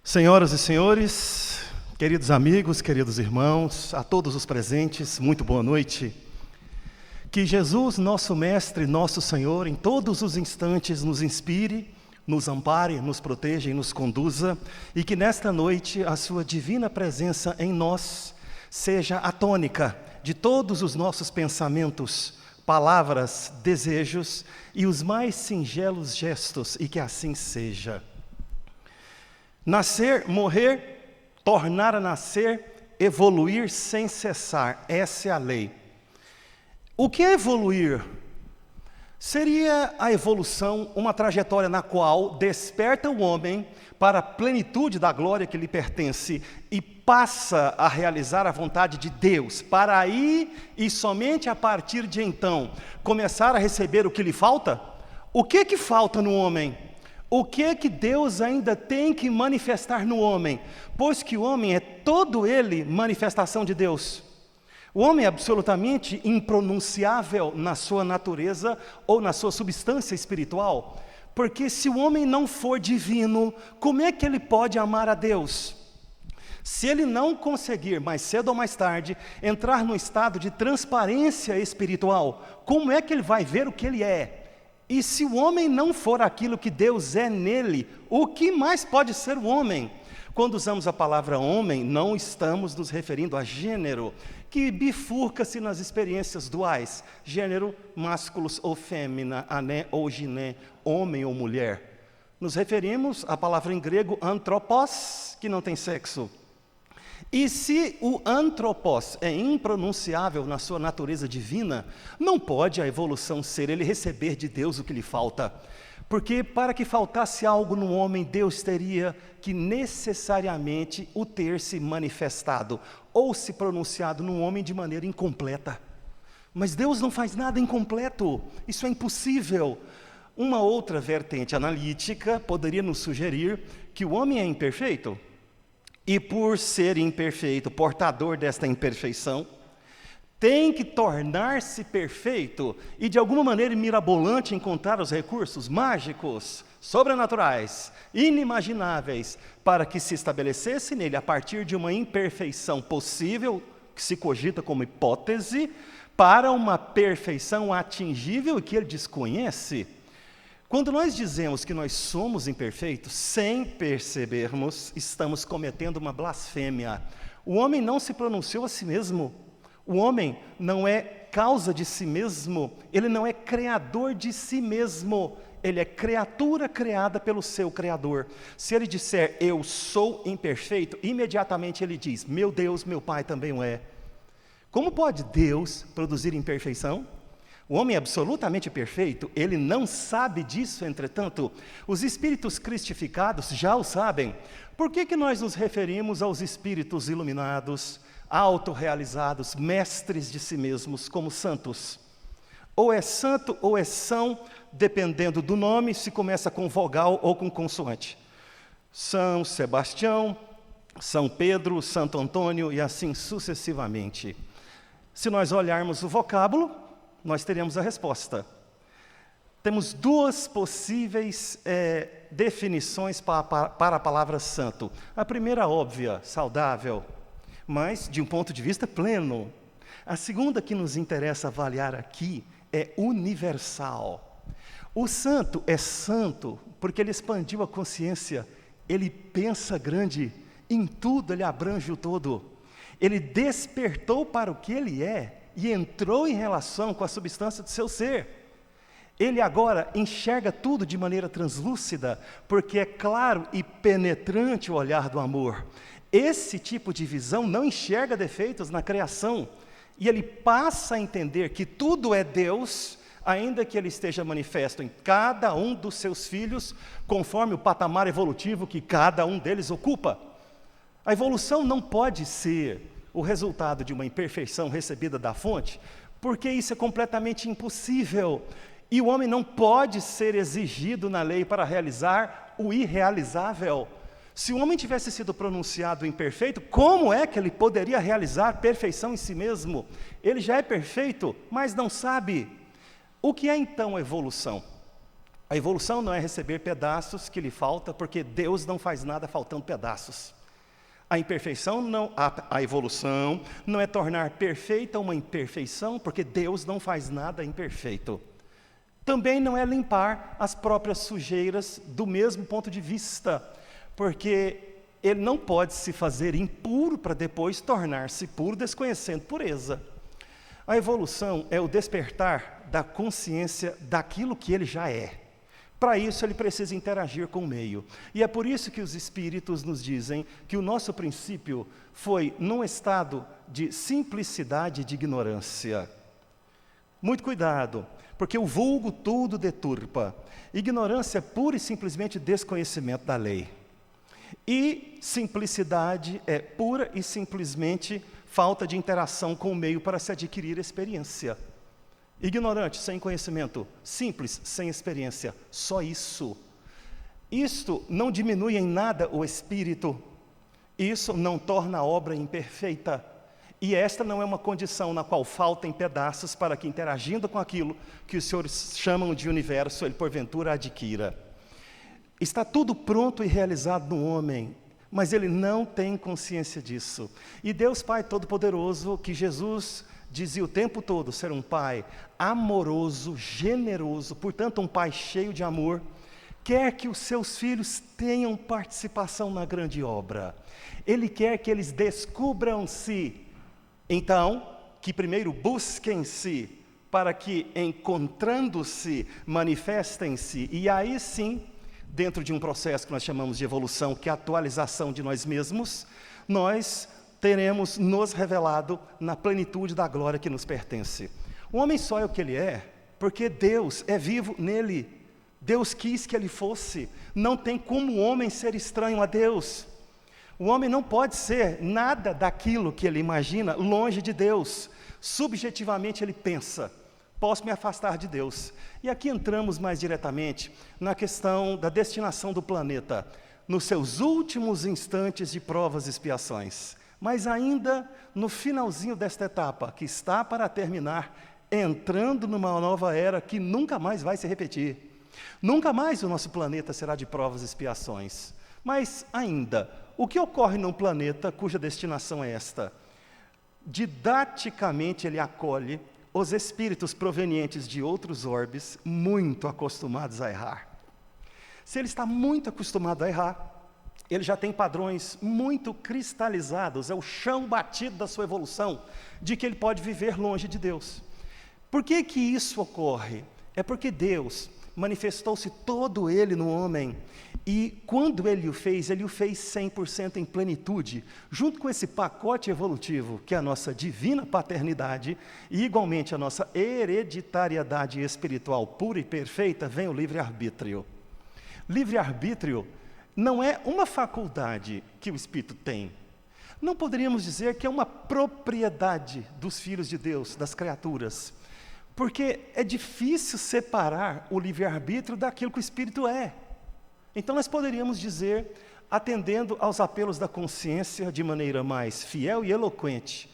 Senhoras e senhores, queridos amigos, queridos irmãos, a todos os presentes, muito boa noite. Que Jesus, nosso Mestre, nosso Senhor, em todos os instantes nos inspire, nos ampare, nos proteja e nos conduza, e que nesta noite a sua divina presença em nós seja a tônica de todos os nossos pensamentos, palavras, desejos e os mais singelos gestos, e que assim seja. Nascer, morrer, tornar a nascer, evoluir sem cessar, essa é a lei. O que é evoluir? Seria a evolução uma trajetória na qual desperta o homem para a plenitude da glória que lhe pertence e passa a realizar a vontade de Deus, para aí e somente a partir de então começar a receber o que lhe falta? O que falta no homem? O que Deus ainda tem que manifestar no homem? Pois que o homem é todo ele manifestação de Deus. O homem é absolutamente impronunciável na sua natureza ou na sua substância espiritual. Porque se o homem não for divino, como é que ele pode amar a Deus? Se ele não conseguir, mais cedo ou mais tarde, entrar num estado de transparência espiritual, como é que ele vai ver o que ele é? E se o homem não for aquilo que Deus é nele, o que mais pode ser o homem? Quando usamos a palavra homem, não estamos nos referindo a gênero, que bifurca-se nas experiências duais, gênero másculos ou fêmea, ané ou giné, homem ou mulher. Nos referimos à palavra em grego anthropos, que não tem sexo. E se o anthropos é impronunciável na sua natureza divina, não pode a evolução ser ele receber de Deus o que lhe falta. Porque para que faltasse algo no homem, Deus teria que necessariamente o ter se manifestado, ou se pronunciado no homem de maneira incompleta. Mas Deus não faz nada incompleto, isso é impossível. Uma outra vertente analítica poderia nos sugerir que o homem é imperfeito, e por ser imperfeito, portador desta imperfeição, tem que tornar-se perfeito e de alguma maneira mirabolante encontrar os recursos mágicos, sobrenaturais, inimagináveis, para que se estabelecesse nele, a partir de uma imperfeição possível, que se cogita como hipótese, para uma perfeição atingível e que ele desconhece. Quando nós dizemos que nós somos imperfeitos, sem percebermos, estamos cometendo uma blasfêmia. O homem não se pronunciou a si mesmo. O homem não é causa de si mesmo. Ele não é criador de si mesmo. Ele é criatura criada pelo seu Criador. Se ele disser, eu sou imperfeito, imediatamente ele diz, meu Deus, meu Pai também o é. Como pode Deus produzir imperfeição? O homem é absolutamente perfeito, ele não sabe disso, entretanto, os espíritos cristificados já o sabem. Por que nós nos referimos aos espíritos iluminados, autorrealizados, mestres de si mesmos, como santos? Ou é santo ou é são, dependendo do nome, se começa com vogal ou com consoante. São Sebastião, São Pedro, Santo Antônio e assim sucessivamente. Se nós olharmos o vocábulo, nós teremos a resposta. Temos duas possíveis definições para a palavra santo. A primeira, óbvia, saudável, mas de um ponto de vista pleno. A segunda que nos interessa avaliar aqui é universal. O santo é santo porque ele expandiu a consciência, ele pensa grande, em tudo ele abrange o todo. Ele despertou para o que ele é, e entrou em relação com a substância do seu ser. Ele agora enxerga tudo de maneira translúcida, porque é claro e penetrante o olhar do amor. Esse tipo de visão não enxerga defeitos na criação, e ele passa a entender que tudo é Deus, ainda que ele esteja manifesto em cada um dos seus filhos, conforme o patamar evolutivo que cada um deles ocupa. A evolução não pode ser o resultado de uma imperfeição recebida da fonte, porque isso é completamente impossível. E o homem não pode ser exigido na lei para realizar o irrealizável. Se o homem tivesse sido pronunciado imperfeito, como é que ele poderia realizar perfeição em si mesmo? Ele já é perfeito, mas não sabe. O que é então a evolução? A evolução não é receber pedaços que lhe falta, porque Deus não faz nada faltando pedaços. A imperfeição não, a evolução não é tornar perfeita uma imperfeição, porque Deus não faz nada imperfeito. Também não é limpar as próprias sujeiras do mesmo ponto de vista, porque ele não pode se fazer impuro para depois tornar-se puro, desconhecendo pureza. A evolução é o despertar da consciência daquilo que ele já é. Para isso, ele precisa interagir com o meio. E é por isso que os Espíritos nos dizem que o nosso princípio foi num estado de simplicidade e de ignorância. Muito cuidado, porque o vulgo tudo deturpa. Ignorância é pura e simplesmente desconhecimento da lei. E simplicidade é pura e simplesmente falta de interação com o meio para se adquirir experiência. Ignorante, sem conhecimento. Simples, sem experiência. Só isso. Isto não diminui em nada o espírito. Isso não torna a obra imperfeita. E esta não é uma condição na qual faltem pedaços para que, interagindo com aquilo que os senhores chamam de universo, ele porventura adquira. Está tudo pronto e realizado no homem, mas ele não tem consciência disso. E Deus Pai Todo-Poderoso, que Jesus dizia o tempo todo ser um pai amoroso, generoso, portanto um pai cheio de amor, quer que os seus filhos tenham participação na grande obra. Ele quer que eles descubram-se. Então, que primeiro busquem-se, para que, encontrando-se, manifestem-se, e aí sim, dentro de um processo que nós chamamos de evolução, que é a atualização de nós mesmos, nós teremos nos revelado na plenitude da glória que nos pertence. O homem só é o que ele é, porque Deus é vivo nele. Deus quis que ele fosse. Não tem como o homem ser estranho a Deus. O homem não pode ser nada daquilo que ele imagina longe de Deus. Subjetivamente ele pensa, posso me afastar de Deus. E aqui entramos mais diretamente na questão da destinação do planeta, nos seus últimos instantes de provas e expiações. Mas ainda no finalzinho desta etapa, que está para terminar, entrando numa nova era que nunca mais vai se repetir. Nunca mais o nosso planeta será de provas e expiações. Mas ainda, o que ocorre num planeta cuja destinação é esta? Didaticamente ele acolhe os espíritos provenientes de outros orbes muito acostumados a errar. Se ele está muito acostumado a errar, ele já tem padrões muito cristalizados, é o chão batido da sua evolução, de que ele pode viver longe de Deus. Por que que isso ocorre? É porque Deus manifestou-se todo ele no homem, e quando ele o fez 100% em plenitude, junto com esse pacote evolutivo, que é a nossa divina paternidade, e igualmente a nossa hereditariedade espiritual pura e perfeita, vem o livre-arbítrio. Livre-arbítrio não é uma faculdade que o Espírito tem. Não poderíamos dizer que é uma propriedade dos filhos de Deus, das criaturas, porque é difícil separar o livre-arbítrio daquilo que o Espírito é. Então nós poderíamos dizer, atendendo aos apelos da consciência de maneira mais fiel e eloquente,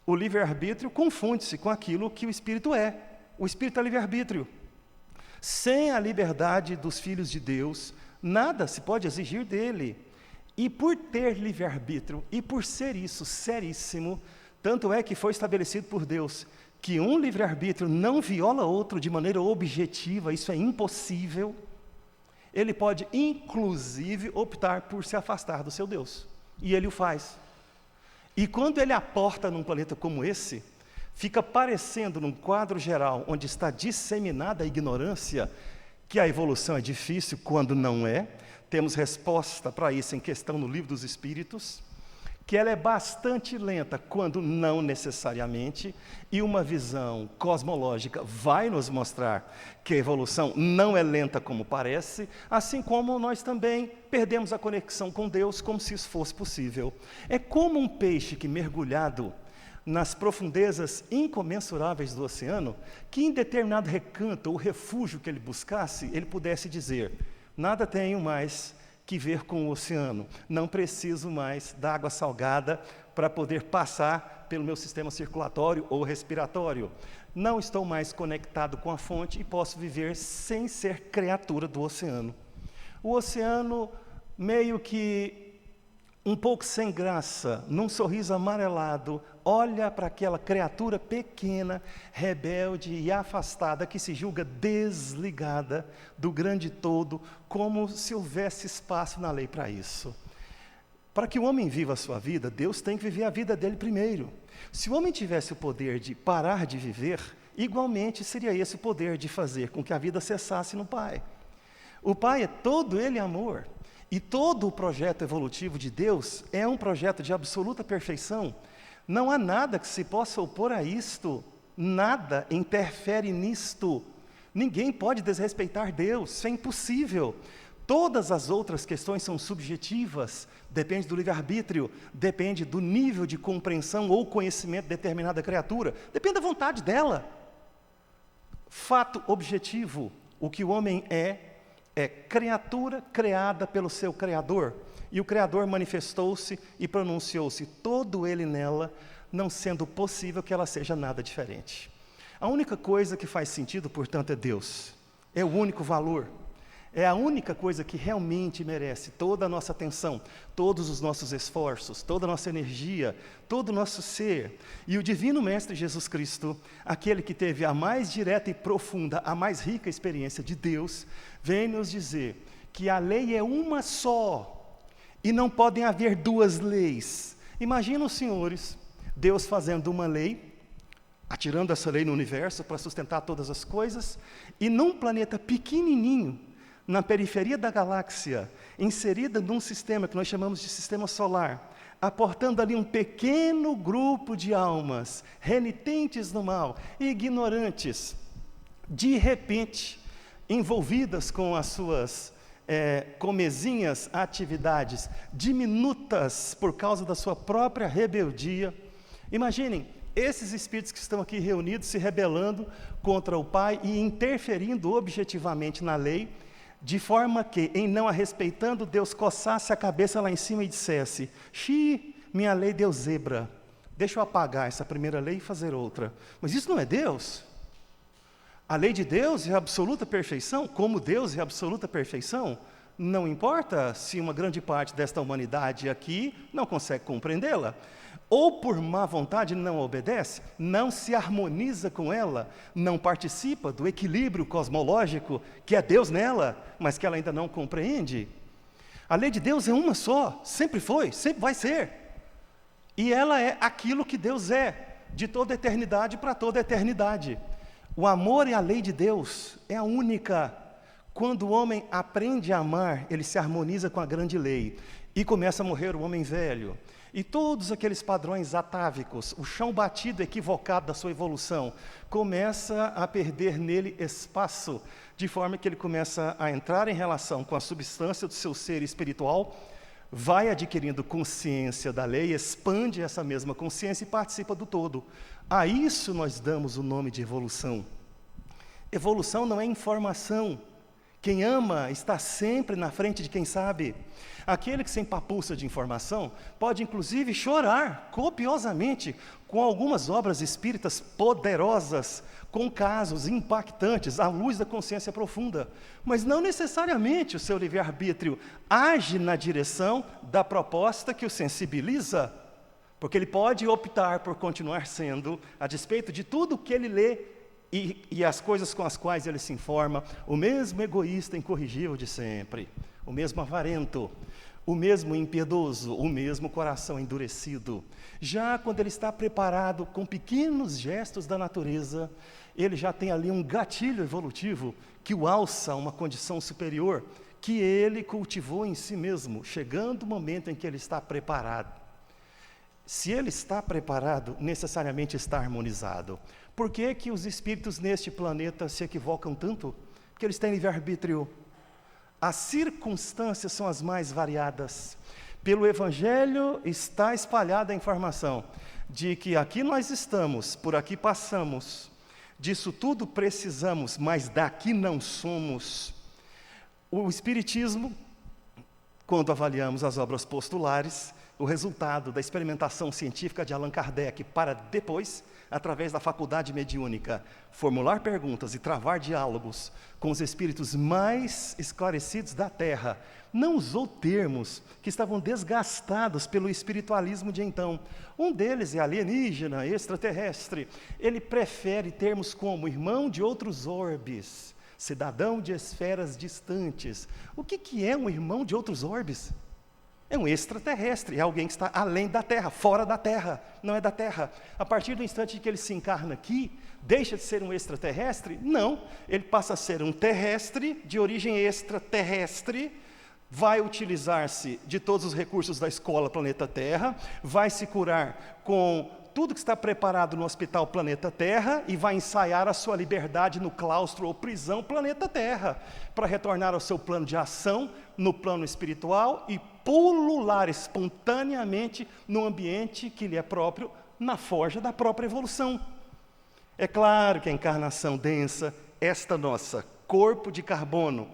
o livre-arbítrio confunde-se com aquilo que o Espírito é. O Espírito é livre-arbítrio. Sem a liberdade dos filhos de Deus, nada se pode exigir dele. E por ter livre-arbítrio, e por ser isso seríssimo, tanto é que foi estabelecido por Deus, que um livre-arbítrio não viola outro de maneira objetiva, isso é impossível. Ele pode, inclusive, optar por se afastar do seu Deus. E ele o faz. E quando ele aporta num planeta como esse, fica parecendo, num quadro geral, onde está disseminada a ignorância, que a evolução é difícil quando não é. Temos resposta para isso em questão no Livro dos Espíritos, que ela é bastante lenta quando não necessariamente, e uma visão cosmológica vai nos mostrar que a evolução não é lenta como parece, assim como nós também perdemos a conexão com Deus como se isso fosse possível. É como um peixe que mergulhado nas profundezas incomensuráveis do oceano, que em determinado recanto ou refúgio que ele buscasse, ele pudesse dizer: nada tenho mais que ver com o oceano, não preciso mais da água salgada para poder passar pelo meu sistema circulatório ou respiratório. Não estou mais conectado com a fonte e posso viver sem ser criatura do oceano. O oceano, meio que um pouco sem graça, num sorriso amarelado, olha para aquela criatura pequena, rebelde e afastada, que se julga desligada do grande todo, como se houvesse espaço na lei para isso. Para que o homem viva a sua vida, Deus tem que viver a vida dele primeiro. Se o homem tivesse o poder de parar de viver, igualmente seria esse o poder de fazer com que a vida cessasse no Pai. O Pai é todo ele amor. E todo o projeto evolutivo de Deus é um projeto de absoluta perfeição. Não há nada que se possa opor a isto, nada interfere nisto. Ninguém pode desrespeitar Deus, isso é impossível. Todas as outras questões são subjetivas, depende do livre-arbítrio, depende do nível de compreensão ou conhecimento de determinada criatura, depende da vontade dela. Fato objetivo, o que o homem é criatura criada pelo seu Criador, e o Criador manifestou-se e pronunciou-se, todo ele nela, não sendo possível que ela seja nada diferente. A única coisa que faz sentido, portanto, é Deus, é o único valor, é a única coisa que realmente merece toda a nossa atenção, todos os nossos esforços, toda a nossa energia, todo o nosso ser. E o Divino Mestre Jesus Cristo, aquele que teve a mais direta e profunda, a mais rica experiência de Deus, vem nos dizer que a lei é uma só, e não podem haver duas leis. Imagina os senhores, Deus fazendo uma lei, atirando essa lei no universo para sustentar todas as coisas, e num planeta pequenininho, na periferia da galáxia, inserida num sistema que nós chamamos de sistema solar, aportando ali um pequeno grupo de almas, renitentes no mal, ignorantes, de repente, envolvidas com as suas comezinhas atividades, diminutas por causa da sua própria rebeldia. Imaginem, esses espíritos que estão aqui reunidos se rebelando contra o Pai e interferindo objetivamente na lei, de forma que, em não a respeitando, Deus coçasse a cabeça lá em cima e dissesse: "Xi, minha lei deu zebra, deixa eu apagar essa primeira lei e fazer outra." Mas isso não é Deus. A lei de Deus é a absoluta perfeição, como Deus é a absoluta perfeição. Não importa se uma grande parte desta humanidade aqui não consegue compreendê-la, ou por má vontade não obedece, não se harmoniza com ela, não participa do equilíbrio cosmológico que é Deus nela, mas que ela ainda não compreende. A lei de Deus é uma só, sempre foi, sempre vai ser. E ela é aquilo que Deus é, de toda eternidade para toda eternidade. O amor e a lei de Deus é a única. Quando o homem aprende a amar, ele se harmoniza com a grande lei, e começa a morrer o homem velho. E todos aqueles padrões atávicos, o chão batido equivocado da sua evolução, começa a perder nele espaço, de forma que ele começa a entrar em relação com a substância do seu ser espiritual, vai adquirindo consciência da lei, expande essa mesma consciência e participa do todo. A isso nós damos o nome de evolução. Evolução não é informação. Quem ama está sempre na frente de quem sabe. Aquele que se empapuça de informação pode inclusive chorar copiosamente com algumas obras espíritas poderosas, com casos impactantes à luz da consciência profunda, mas não necessariamente o seu livre-arbítrio age na direção da proposta que o sensibiliza, porque ele pode optar por continuar sendo, a despeito de tudo o que ele lê e as coisas com as quais ele se informa, o mesmo egoísta incorrigível de sempre, o mesmo avarento, o mesmo impiedoso, o mesmo coração endurecido. Já quando ele está preparado com pequenos gestos da natureza, ele já tem ali um gatilho evolutivo que o alça a uma condição superior, que ele cultivou em si mesmo, chegando o momento em que ele está preparado. Se ele está preparado, necessariamente está harmonizado. Por que que os espíritos neste planeta se equivocam tanto? Porque eles têm livre-arbítrio. As circunstâncias são as mais variadas. Pelo Evangelho está espalhada a informação de que aqui nós estamos, por aqui passamos, disso tudo precisamos, mas daqui não somos. O Espiritismo, quando avaliamos as obras postulares, o resultado da experimentação científica de Allan Kardec para depois, através da faculdade mediúnica, formular perguntas e travar diálogos com os espíritos mais esclarecidos da Terra, não usou termos que estavam desgastados pelo espiritualismo de então. Um deles é alienígena, extraterrestre. Ele prefere termos como irmão de outros orbes, cidadão de esferas distantes. O que é um irmão de outros orbes? É um extraterrestre, é alguém que está além da Terra, fora da Terra, não é da Terra. A partir do instante que ele se encarna aqui, deixa de ser um extraterrestre? Não, ele passa a ser um terrestre, de origem extraterrestre, vai utilizar-se de todos os recursos da escola Planeta Terra, vai se curar com tudo que está preparado no Hospital Planeta Terra e vai ensaiar a sua liberdade no claustro ou prisão Planeta Terra, para retornar ao seu plano de ação, no plano espiritual e pulular espontaneamente no ambiente que lhe é próprio, na forja da própria evolução. É claro que a encarnação densa, esta nossa, corpo de carbono,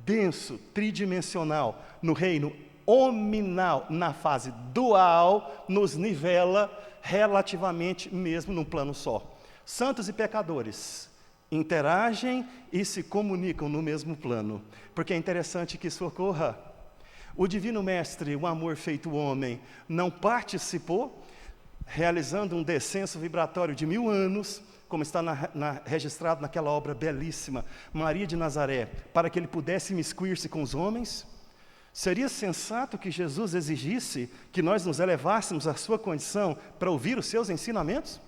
denso, tridimensional, no reino hominal, na fase dual, nos nivela relativamente mesmo num plano só. Santos e pecadores interagem e se comunicam no mesmo plano, porque é interessante que isso ocorra. O Divino Mestre, o amor feito homem, não participou, realizando um descenso vibratório de 1000 anos, como está registrado naquela obra belíssima, Maria de Nazaré, para que ele pudesse imiscuir-se com os homens? Seria sensato que Jesus exigisse que nós nos elevássemos à sua condição para ouvir os seus ensinamentos?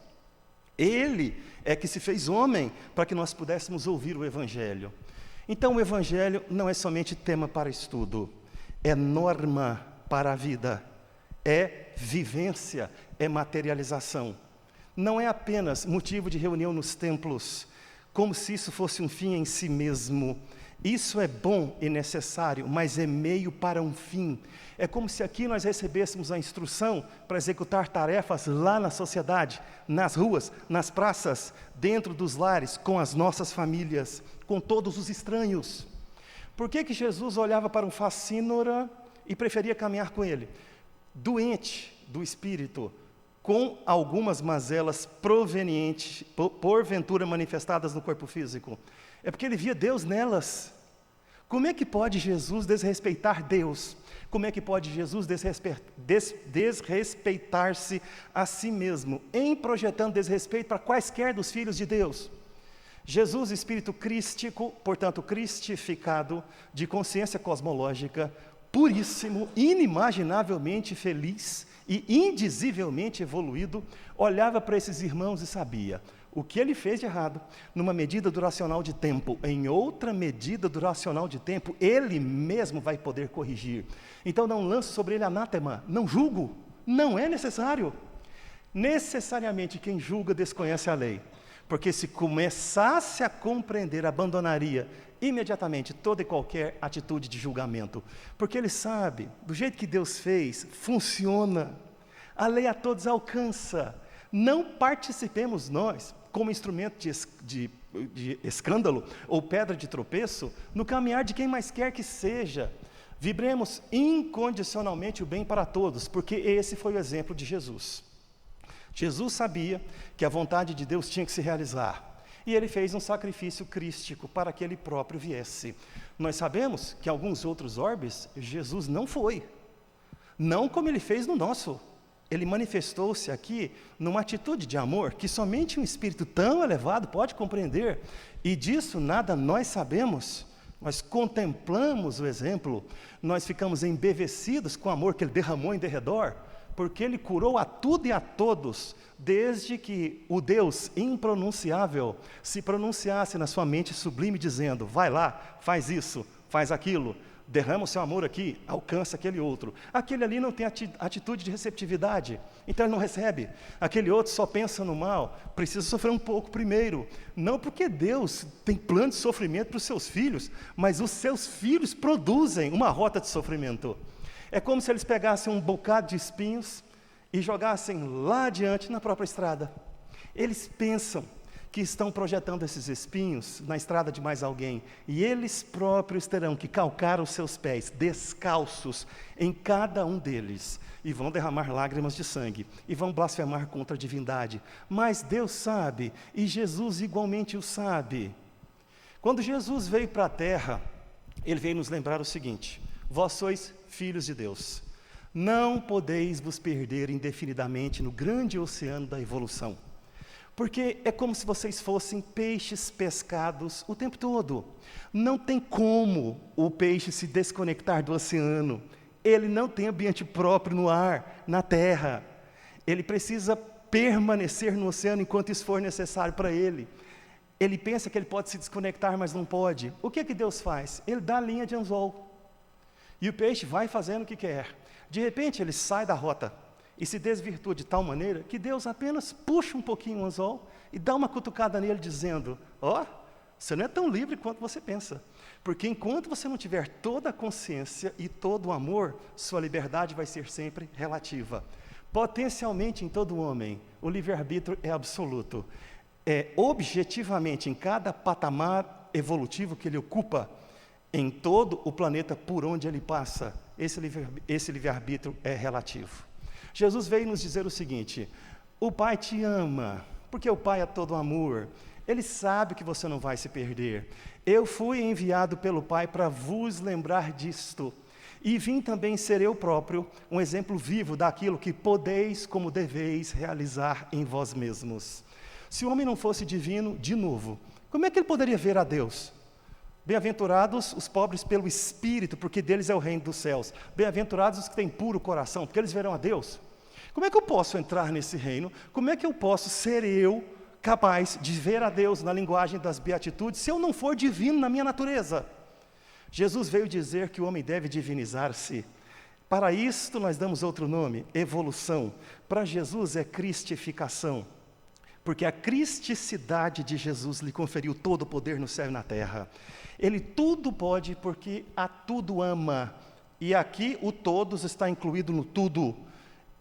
Ele é que se fez homem para que nós pudéssemos ouvir o Evangelho. Então o Evangelho não é somente tema para estudo, é norma para a vida, é vivência, é materialização. Não é apenas motivo de reunião nos templos, como se isso fosse um fim em si mesmo. Isso é bom e necessário, mas é meio para um fim. É como se aqui nós recebêssemos a instrução para executar tarefas lá na sociedade, nas ruas, nas praças, dentro dos lares, com as nossas famílias, com todos os estranhos. Por que Jesus olhava para um facínora e preferia caminhar com ele? Doente do espírito, com algumas mazelas provenientes, porventura manifestadas no corpo físico. É porque ele via Deus nelas. Como é que pode Jesus desrespeitar Deus? Como é que pode Jesus desrespeitar-se a si mesmo, em projetando desrespeito para quaisquer dos filhos de Deus? Jesus, espírito crístico, portanto cristificado, de consciência cosmológica, puríssimo, inimaginavelmente feliz e indizivelmente evoluído, olhava para esses irmãos e sabia o que ele fez de errado, numa medida duracional de tempo, em outra medida duracional de tempo, ele mesmo vai poder corrigir. Então não lanço sobre ele anátema, não julgo, não é necessário. Necessariamente quem julga desconhece a lei, porque se começasse a compreender, abandonaria imediatamente toda e qualquer atitude de julgamento, porque ele sabe, do jeito que Deus fez, funciona, a lei a todos alcança. Não participemos nós, como instrumento de escândalo ou pedra de tropeço, no caminhar de quem mais quer que seja. Vibremos incondicionalmente o bem para todos, porque esse foi o exemplo de Jesus. Jesus sabia que a vontade de Deus tinha que se realizar, e ele fez um sacrifício crístico para que ele próprio viesse. Nós sabemos que em alguns outros orbes, Jesus não foi, não como ele fez no nosso. Ele manifestou-se aqui numa atitude de amor que somente um espírito tão elevado pode compreender, e disso nada nós sabemos. Nós contemplamos o exemplo, nós ficamos embevecidos com o amor que ele derramou em derredor, porque ele curou a tudo e a todos, desde que o Deus impronunciável se pronunciasse na sua mente sublime, dizendo: vai lá, faz isso, faz aquilo, derrama o seu amor aqui, alcança aquele outro. Aquele ali não tem atitude de receptividade, então ele não recebe. Aquele outro só pensa no mal, precisa sofrer um pouco primeiro. Não porque Deus tem plano de sofrimento para os seus filhos, mas os seus filhos produzem uma rota de sofrimento. É como se eles pegassem um bocado de espinhos e jogassem lá adiante na própria estrada. Eles pensam que estão projetando esses espinhos na estrada de mais alguém, e eles próprios terão que calcar os seus pés descalços em cada um deles, e vão derramar lágrimas de sangue, e vão blasfemar contra a divindade. Mas Deus sabe, e Jesus igualmente o sabe. Quando Jesus veio para a terra, Ele veio nos lembrar o seguinte: vós sois filhos de Deus, não podeis vos perder indefinidamente no grande oceano da evolução, porque é como se vocês fossem peixes pescados o tempo todo. Não tem como o peixe se desconectar do oceano, ele não tem ambiente próprio no ar, na terra, ele precisa permanecer no oceano enquanto isso for necessário para ele. Ele pensa que ele pode se desconectar, mas não pode. O que Deus faz? Ele dá a linha de anzol, e o peixe vai fazendo o que quer. De repente ele sai da rota e se desvirtua de tal maneira que Deus apenas puxa um pouquinho o anzol e dá uma cutucada nele dizendo: ó, você não é tão livre quanto você pensa, porque enquanto você não tiver toda a consciência e todo o amor, sua liberdade vai ser sempre relativa. Potencialmente em todo homem, o livre-arbítrio é absoluto. Objetivamente, em cada patamar evolutivo que ele ocupa, em todo o planeta por onde ele passa, esse livre-arbítrio é relativo. Jesus veio nos dizer o seguinte: o Pai te ama, porque o Pai é todo amor, Ele sabe que você não vai se perder. Eu fui enviado pelo Pai para vos lembrar disto, e vim também ser eu próprio um exemplo vivo daquilo que podeis como deveis realizar em vós mesmos. Se o homem não fosse divino, de novo, como é que ele poderia ver a Deus? Bem-aventurados os pobres pelo Espírito, porque deles é o reino dos céus. Bem-aventurados os que têm puro coração, porque eles verão a Deus. Como é que eu posso entrar nesse reino? Como é que eu posso ser eu capaz de ver a Deus na linguagem das beatitudes, se eu não for divino na minha natureza? Jesus veio dizer que o homem deve divinizar-se. Para isto nós damos outro nome: evolução. Para Jesus é cristificação, porque a cristicidade de Jesus lhe conferiu todo o poder no céu e na terra. Ele tudo pode porque a tudo ama, e aqui o todos está incluído no tudo.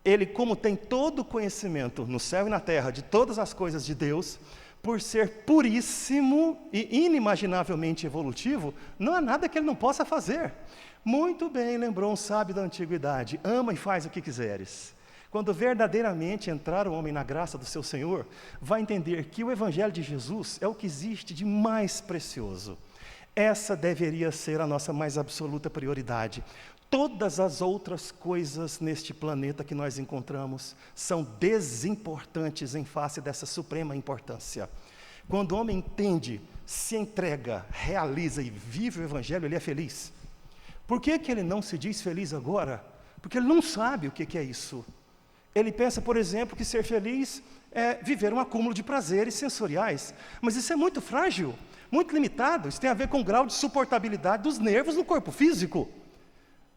Ele, como tem todo o conhecimento no céu e na terra de todas as coisas de Deus, por ser puríssimo e inimaginavelmente evolutivo, não há nada que ele não possa fazer. Muito bem lembrou um sábio da antiguidade: ama e faz o que quiseres. Quando verdadeiramente entrar o homem na graça do seu Senhor, vai entender que o Evangelho de Jesus é o que existe de mais precioso. Essa deveria ser a nossa mais absoluta prioridade. Todas as outras coisas neste planeta que nós encontramos são desimportantes em face dessa suprema importância. Quando o homem entende, se entrega, realiza e vive o Evangelho, ele é feliz. Por que ele não se diz feliz agora? Porque ele não sabe o que é isso. Ele pensa, por exemplo, que ser feliz é viver um acúmulo de prazeres sensoriais. Mas isso é muito frágil, muito limitado. Isso tem a ver com o grau de suportabilidade dos nervos no corpo físico.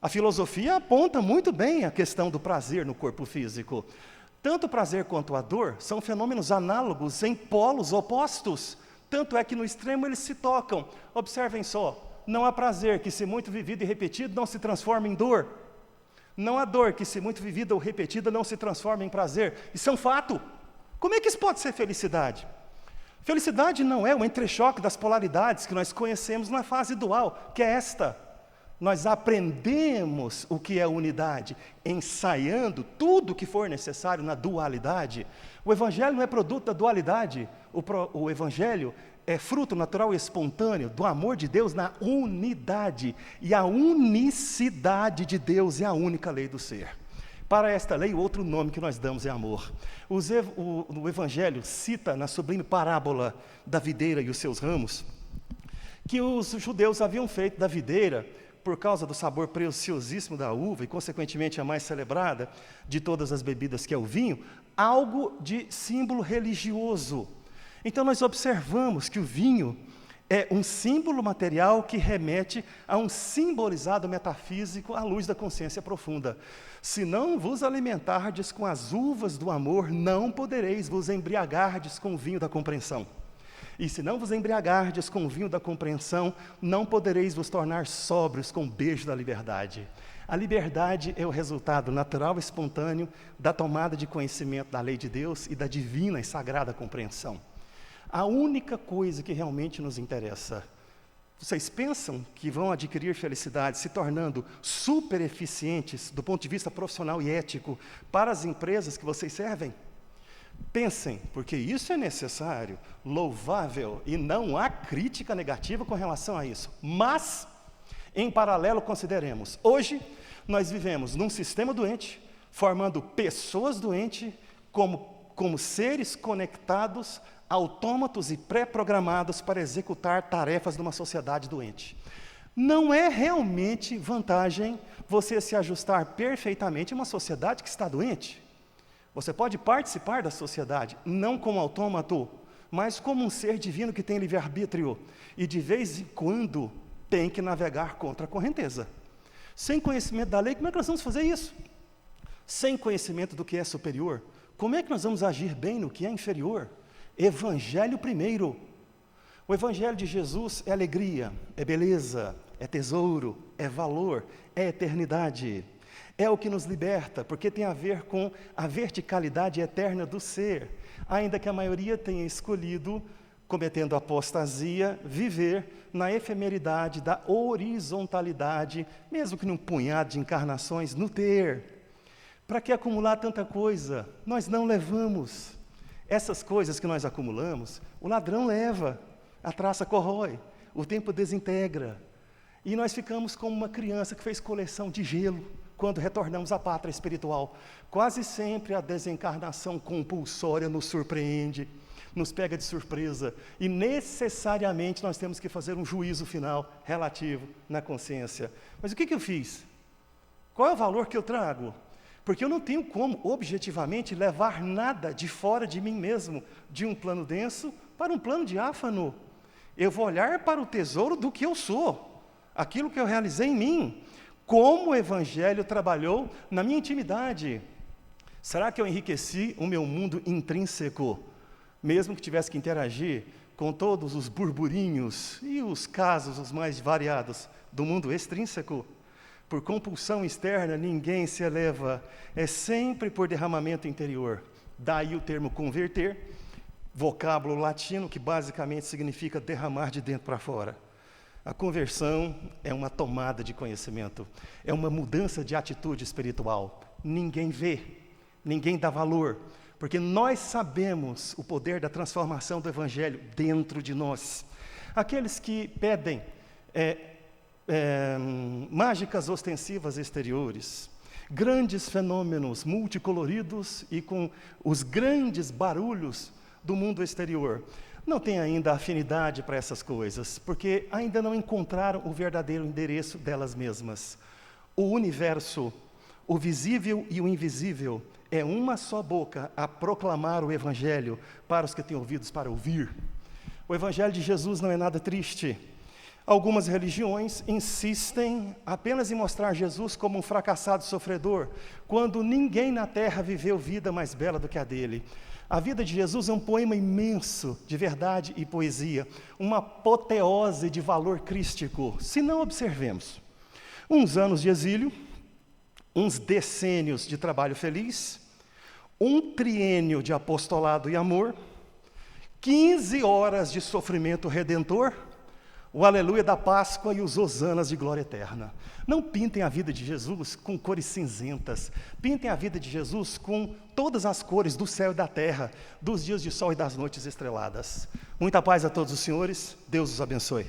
A filosofia aponta muito bem a questão do prazer no corpo físico. Tanto o prazer quanto a dor são fenômenos análogos em polos opostos. Tanto é que no extremo eles se tocam. Observem só, não há prazer que, se muito vivido e repetido, não se transforma em dor. Não há dor que, se muito vivida ou repetida, não se transforma em prazer. Isso é um fato. Como é que isso pode ser felicidade? Felicidade não é o entrechoque das polaridades que nós conhecemos na fase dual, que é esta. Nós aprendemos o que é unidade, ensaiando tudo o que for necessário na dualidade. O Evangelho não é produto da dualidade. O Evangelho é fruto natural e espontâneo do amor de Deus na unidade. E a unicidade de Deus é a única lei do ser. Para esta lei, o outro nome que nós damos é amor. O Evangelho cita na sublime parábola da videira e os seus ramos, que os judeus haviam feito da videira, por causa do sabor preciosíssimo da uva, e consequentemente a mais celebrada de todas as bebidas, que é o vinho, algo de símbolo religioso. Então nós observamos que o vinho é um símbolo material que remete a um simbolizado metafísico à luz da consciência profunda. Se não vos alimentardes com as uvas do amor, não podereis vos embriagardes com o vinho da compreensão. E se não vos embriagardes com o vinho da compreensão, não podereis vos tornar sóbrios com o beijo da liberdade. A liberdade é o resultado natural e espontâneo da tomada de conhecimento da lei de Deus e da divina e sagrada compreensão. a única coisa que realmente nos interessa. Vocês pensam que vão adquirir felicidade se tornando super eficientes do ponto de vista profissional e ético para as empresas que vocês servem? Pensem, porque isso é necessário, louvável, e não há crítica negativa com relação a isso. Mas, em paralelo, consideremos, hoje nós vivemos num sistema doente, formando pessoas doentes como seres conectados, autômatos e pré-programados para executar tarefas numa sociedade doente. Não é realmente vantagem você se ajustar perfeitamente a uma sociedade que está doente. Você pode participar da sociedade, não como autômato, mas como um ser divino que tem livre-arbítrio, e de vez em quando tem que navegar contra a correnteza. Sem conhecimento da lei, como é que nós vamos fazer isso? Sem conhecimento do que é superior, como é que nós vamos agir bem no que é inferior? Evangelho primeiro. O Evangelho de Jesus é alegria, é beleza, é tesouro, é valor, é eternidade. É o que nos liberta, porque tem a ver com a verticalidade eterna do ser. Ainda que a maioria tenha escolhido, cometendo apostasia, viver na efemeridade da horizontalidade, mesmo que num punhado de encarnações, no ter. Para que acumular tanta coisa? Nós não levamos. Essas coisas que nós acumulamos, o ladrão leva, a traça corrói, o tempo desintegra. E nós ficamos como uma criança que fez coleção de gelo quando retornamos à pátria espiritual. Quase sempre a desencarnação compulsória nos surpreende, nos pega de surpresa, e necessariamente nós temos que fazer um juízo final relativo na consciência. Mas o que eu fiz? Qual é o valor que eu trago? Porque eu não tenho como, objetivamente, levar nada de fora de mim mesmo, de um plano denso para um plano diáfano. Eu vou olhar para o tesouro do que eu sou, aquilo que eu realizei em mim, como o Evangelho trabalhou na minha intimidade. Será que eu enriqueci o meu mundo intrínseco, mesmo que tivesse que interagir com todos os burburinhos e os casos os mais variados do mundo extrínseco? Por compulsão externa, ninguém se eleva, é sempre por derramamento interior. Daí o termo converter, vocábulo latino que basicamente significa derramar de dentro para fora. A conversão é uma tomada de conhecimento, é uma mudança de atitude espiritual. Ninguém vê, ninguém dá valor, porque nós sabemos o poder da transformação do Evangelho dentro de nós. Aqueles que pedem mágicas ostensivas exteriores, grandes fenômenos multicoloridos e com os grandes barulhos do mundo exterior, não têm ainda afinidade para essas coisas, porque ainda não encontraram o verdadeiro endereço delas mesmas. O universo, o visível e o invisível, é uma só boca a proclamar o Evangelho para os que têm ouvidos para ouvir. O Evangelho de Jesus não é nada triste. Algumas religiões insistem apenas em mostrar Jesus como um fracassado sofredor, quando ninguém na terra viveu vida mais bela do que a dele. A vida de Jesus é um poema imenso de verdade e poesia, uma apoteose de valor crístico, se não observemos. Uns anos de exílio, uns decênios de trabalho feliz, um triênio de apostolado e amor, 15 horas de sofrimento redentor, o aleluia da Páscoa e os hosanas de glória eterna. Não pintem a vida de Jesus com cores cinzentas. Pintem a vida de Jesus com todas as cores do céu e da terra, dos dias de sol e das noites estreladas. Muita paz a todos os senhores. Deus os abençoe.